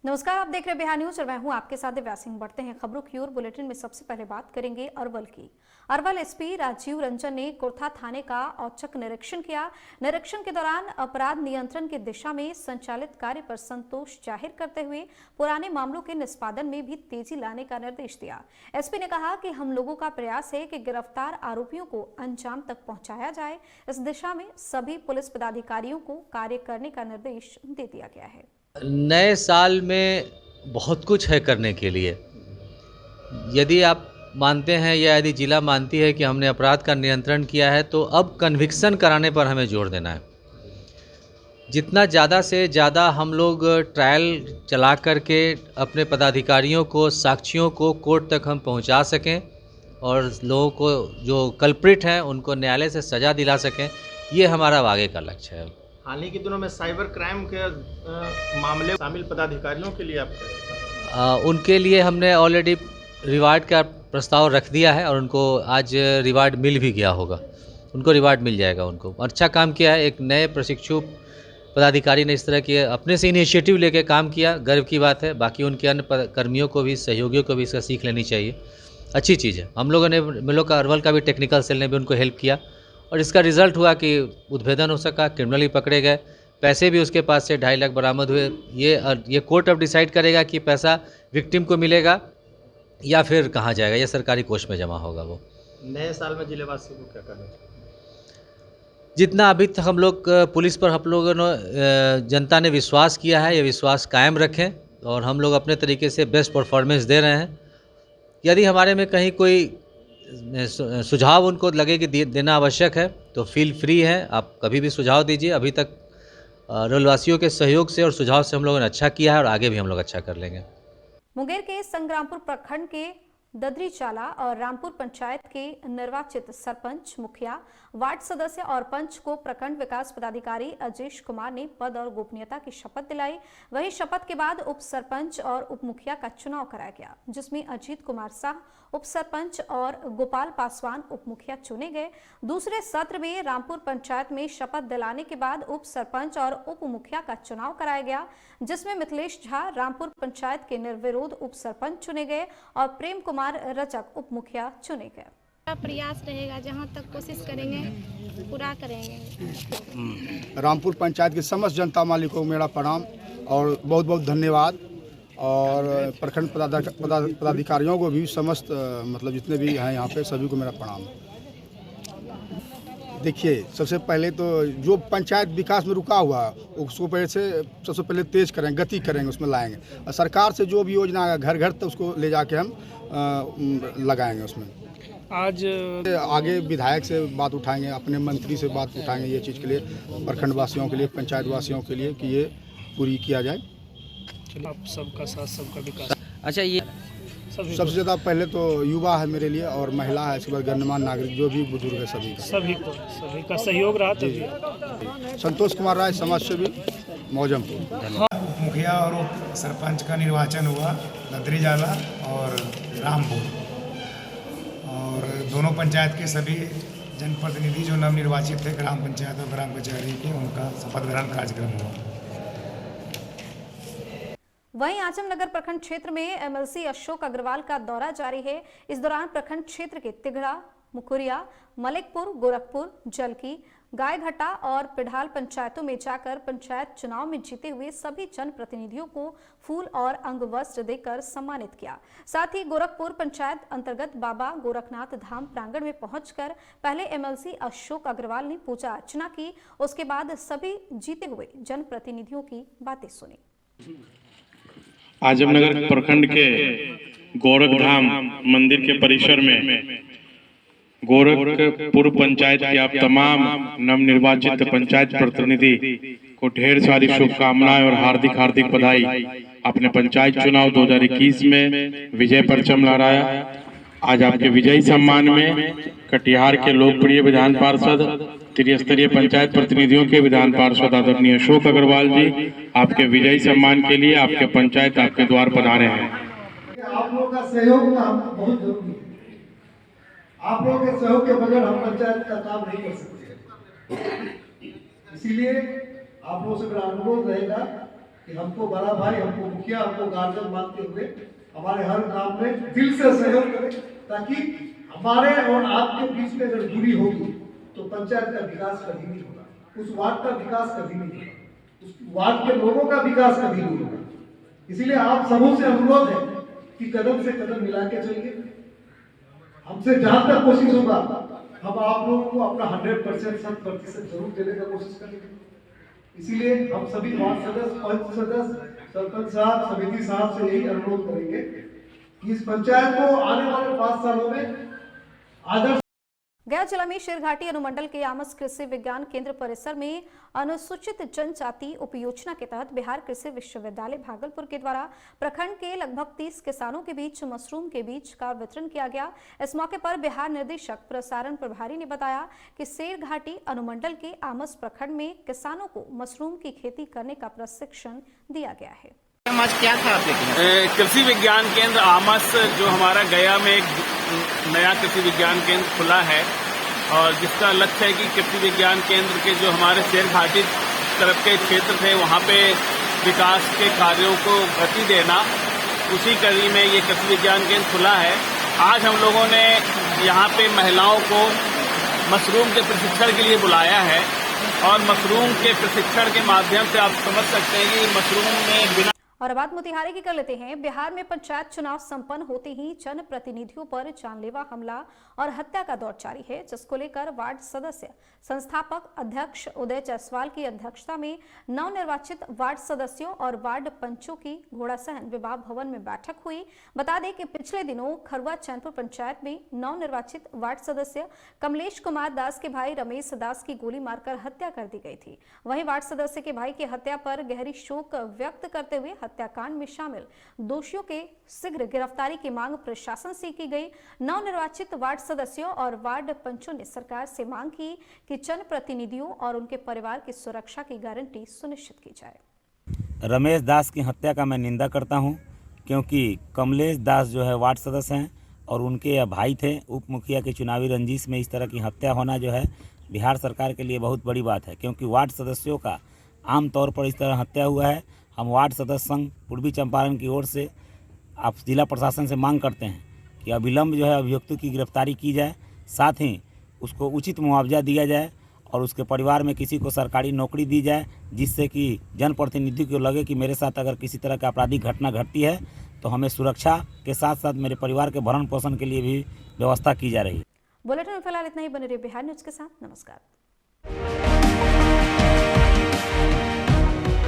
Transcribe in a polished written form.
नमस्कार, आप देख रहे बिहार न्यूज और मैं हूं आपके साथ दिव्या सिंह। बढ़ते हैं खबरों की ओर। बुलेटिन में सबसे पहले बात करेंगे अरवल की। अरवल एसपी राजीव रंजन ने कुर्था थाने का औचक निरीक्षण किया। निरीक्षण के दौरान अपराध नियंत्रण की दिशा में संचालित कार्य पर संतोष जाहिर करते हुए पुराने मामलों के निष्पादन में भी तेजी लाने का निर्देश दिया। एसपी ने कहा कि हम लोगों का प्रयास है कि गिरफ्तार आरोपियों को अंजाम तक पहुंचाया जाए। इस दिशा में सभी पुलिस पदाधिकारियों को कार्य करने का निर्देश दे दिया गया है। नए साल में बहुत कुछ है करने के लिए। यदि आप मानते हैं या यदि जिला मानती है कि हमने अपराध का नियंत्रण किया है, तो अब कन्विक्शन कराने पर हमें जोर देना है। जितना ज़्यादा से ज़्यादा हम लोग ट्रायल चला करके अपने पदाधिकारियों को, साक्षियों को कोर्ट तक हम पहुंचा सकें और लोगों को जो कल्प्रिट हैं उनको न्यायालय से सज़ा दिला सकें, ये हमारा आगे का लक्ष्य है। हाल ही के दिनों में साइबर क्राइम के मामले शामिल पदाधिकारियों के लिए उनके लिए हमने ऑलरेडी रिवार्ड का प्रस्ताव रख दिया है और उनको आज रिवार्ड मिल भी गया होगा। उनको रिवार्ड मिल जाएगा। उनको अच्छा काम किया है। एक नए प्रशिक्षु पदाधिकारी ने इस तरह के अपने से इनिशिएटिव लेके काम किया, गर्व की बात है। बाकी उनके अन्य कर्मियों को भी, सहयोगियों को भी इसका सीख लेनी चाहिए। अच्छी चीज़ है। हम लोगों ने लोग का अरवल का भी टेक्निकल सेल ने भी उनको हेल्प किया और इसका रिजल्ट हुआ कि उद्भेदन हो सका, क्रिमिनल भी पकड़े गए, पैसे भी उसके पास से 2.5 लाख बरामद हुए। ये कोर्ट अब डिसाइड करेगा कि पैसा विक्टिम को मिलेगा या फिर कहाँ जाएगा, या सरकारी कोष में जमा होगा। वो नए साल में जिलेवासियों को क्या कहना चाहिए? जितना अभी तक हम लोग पुलिस पर हम लोगों ने जनता ने विश्वास किया है, ये विश्वास कायम रखें और हम लोग अपने तरीके से बेस्ट परफॉर्मेंस दे रहे हैं। यदि हमारे में कहीं कोई सुझाव उनको लगे कि देना आवश्यक है तो फील फ्री है, आप कभी भी सुझाव दीजिए। अभी तक अरवलवासियों के सहयोग से और सुझाव से हम लोगों ने अच्छा किया है और आगे भी हम लोग अच्छा कर लेंगे। मुंगेर के संग्रामपुर प्रखंड के ददरी चाला और रामपुर पंचायत के निर्वाचित सरपंच, मुखिया, वार्ड सदस्य और पंच को प्रखंड विकास पदाधिकारी अजेश कुमार ने पद और गोपनीयता की शपथ दिलाई। वहीं शपथ के बाद उप सरपंच और उप मुखिया का चुनाव कराया गया, जिसमें अजीत कुमार साह उप सरपंच और गोपाल पासवान उप मुखिया चुने गए। दूसरे सत्र में रामपुर पंचायत में शपथ दिलाने के बाद उप सरपंच और उप मुखिया का चुनाव कराया गया, जिसमें मिथिलेश झा रामपुर पंचायत के निर्विरोध उप सरपंच चुने गए और प्रेम कुमार रचक उप मुखिया चुने गए। प्रयास रहेगा, जहां तक कोशिश करेंगे पूरा करेंगे। रामपुर पंचायत की समस्त जनता मालिकों को मेरा प्रणाम और बहुत बहुत धन्यवाद। और प्रखंड पदाधिकारियों को भी, समस्त मतलब जितने भी हैं यहाँ पे, सभी को मेरा प्रणाम। देखिए, सबसे पहले तो जो पंचायत विकास में रुका हुआ है उसको पहले से सबसे पहले तेज करेंगे, गति करेंगे, उसमें लाएंगे। और सरकार से जो भी योजना आएगा घर घर तक उसको ले जाके हम लगाएंगे उसमें। आज आगे विधायक से बात उठाएंगे, अपने मंत्री से बात उठाएंगे ये चीज़ के लिए, प्रखंड वासियों के लिए, पंचायत वासियों के लिए, कि ये पूरी किया जाए। आप सबका साथ, सबका विकास। अच्छा, ये सबसे ज़्यादा पहले तो युवा है मेरे लिए और महिला है, इसके बाद गणमान्य नागरिक जो भी बुजुर्ग है, सभी का सहयोग रहा। संतोष कुमार राय, समाज सेवी, मौजमपुर। मुखिया और उप सरपंच का निर्वाचन हुआ ददरी जाला और रामपुर, और दोनों पंचायत के सभी जनप्रतिनिधि जो नवनिर्वाचित थे ग्राम पंचायत और ग्राम कचहरी के, उनका शपथ ग्रहण कार्यक्रम हुआ। वहीं आजमनगर प्रखंड क्षेत्र में एमएलसी अशोक अग्रवाल का दौरा जारी है। इस दौरान प्रखंड क्षेत्र के तिगड़ा, मुकुरिया, मलिकपुर, गोरखपुर, जलकी, गायघाटा और पिढ़ाल पंचायतों में जाकर पंचायत चुनाव में जीते हुए सभी जनप्रतिनिधियों को फूल और अंग वस्त्र देकर सम्मानित किया। साथ ही गोरखपुर पंचायत अंतर्गत बाबा गोरखनाथ धाम प्रांगण में पहुंचकर पहले एमएलसी अशोक अग्रवाल ने पूजा अर्चना की। उसके बाद सभी जीते हुए जनप्रतिनिधियों की बातें सुनी। आजमनगर प्रखंड के गोरखधाम मंदिर के परिसर में गोरखपुर पंचायत के आप तमाम नवनिर्वाचित पंचायत प्रतिनिधि को ढेर सारी शुभकामनाएं और हार्दिक हार्दिक बधाई। अपने पंचायत चुनाव 2021 में विजय परचम लहराया। आज आपके विजयी सम्मान में कटिहार के लोकप्रिय विधान पार्षद, त्रिस्तरीय पंचायत प्रतिनिधियों के विधान पार्षद आदरणीय अशोक अग्रवाल जी आपके विजयी सम्मान के लिए आपके पंचायत आपके द्वार पधारे हैं। आप लोगों का सहयोग बहुत जरूरी है। आप लोगों के सहयोग के बगैर हम पंचायत का काम नहीं कर सकते। इसीलिए आप लोगों से मेरा अनुरोध रहेगा कि हमको बड़ा भाई, हमको मुखिया, हमको गार्जियन मानते हुए हमारे हर काम में दिल से सहयोग करें, ताकि हमारे और आपके बीच में अगर दूरी होगी तो पंचायत का विकास कभी नहीं होगा, उस वार्ड का विकास कभी नहीं होगा, उस वार्ड के लोगों का विकास कभी नहीं होगा। इसीलिए आप सबों से अनुरोध है कि कदम से कदम मिला के चलिए। हमसे जहां तक कोशिश होगा हम आप लोगों को अपना 100% 100% जरूर देने का कोशिश करेंगे। इसीलिए हम सभी वार्ड सदस्य, पंच सदस्य, सरपंच साहब, समिति साहब से यही अनुरोध करेंगे कि इस पंचायत को आने वाले 5 सालों में आदर्श। गया जिला में शेरघाटी अनुमंडल के आमस कृषि विज्ञान केंद्र परिसर में अनुसूचित जनजाति उपयोजना के तहत बिहार कृषि विश्वविद्यालय भागलपुर के द्वारा प्रखंड के लगभग 30 किसानों के बीच मशरूम के बीज का वितरण किया गया। इस मौके पर बिहार निर्देशक प्रसारण प्रभारी ने बताया कि शेरघाटी अनुमंडल के आमस प्रखंड में किसानों को मशरूम की खेती करने का प्रशिक्षण दिया गया है। क्या था आपके कृषि विज्ञान केंद्र आमस, जो हमारा गया में एक नया कृषि विज्ञान केंद्र खुला है और जिसका लक्ष्य है कि कृषि विज्ञान केंद्र के जो हमारे शेरघाटी तरफ के क्षेत्र थे वहाँ पे विकास के कार्यों को गति देना, उसी कड़ी में ये कृषि विज्ञान केंद्र खुला है। आज हम लोगों ने यहाँ पे महिलाओं को मशरूम के प्रशिक्षण के लिए बुलाया है और मशरूम के प्रशिक्षण के माध्यम से आप समझ सकते हैं कि मशरूम में बिना। और बात मोतिहारी की कर लेते हैं। बिहार में पंचायत चुनाव संपन्न होते ही जनप्रतिनिधियों पर जानलेवा हमला और हत्या का दौर जारी है, जिसको लेकर वार्ड सदस्य संस्थापक अध्यक्ष उदय जायसवाल की अध्यक्षता में नवनिर्वाचित वार्ड सदस्यों और वार्ड पंचों की घोड़ासहन विवाह भवन में बैठक हुई। बता दें कि पिछले दिनों खरवा चैनपुर पंचायत में नवनिर्वाचित वार्ड सदस्य कमलेश कुमार दास के भाई रमेश दास की गोली मारकर हत्या कर दी गई थी। वहीं वार्ड सदस्य के भाई की हत्या पर गहरी शोक व्यक्त करते हुए हत्याकांड में शामिल दोषियों के शीघ्र गिरफ्तारी की मांग प्रशासन से की गई। नवनिर्वाचित वार्ड सदस्यों और वार्ड पंचों ने सरकार से मांग की कि जनप्रतिनिधियों और उनके परिवार की सुरक्षा की गारंटी सुनिश्चित की जाए। रमेश दास की हत्या का मैं निंदा करता हूं, क्योंकि कमलेश दास जो है वार्ड सदस्य हैं और उनके भाई थे। उप मुखिया के चुनावी रंजिश में इस तरह की हत्या होना जो है बिहार सरकार के लिए बहुत बड़ी बात है, क्योंकि वार्ड सदस्यों का आमतौर पर इस तरह हत्या हुआ है। हम वार्ड सदस्य संघ पूर्वी चंपारण की ओर से आप जिला प्रशासन से मांग करते हैं कि अविलंब जो है अभियुक्तों की गिरफ्तारी की जाए, साथ ही उसको उचित मुआवजा दिया जाए और उसके परिवार में किसी को सरकारी नौकरी दी जाए, जिससे कि जनप्रतिनिधि को लगे कि मेरे साथ अगर किसी तरह का आपराधिक घटना घटती है तो हमें सुरक्षा के साथ साथ मेरे परिवार के भरण पोषण के लिए भी व्यवस्था की जा रही है। बुलेटिन में फिलहाल इतना ही। बने रहिए बिहार न्यूज के साथ। नमस्कार।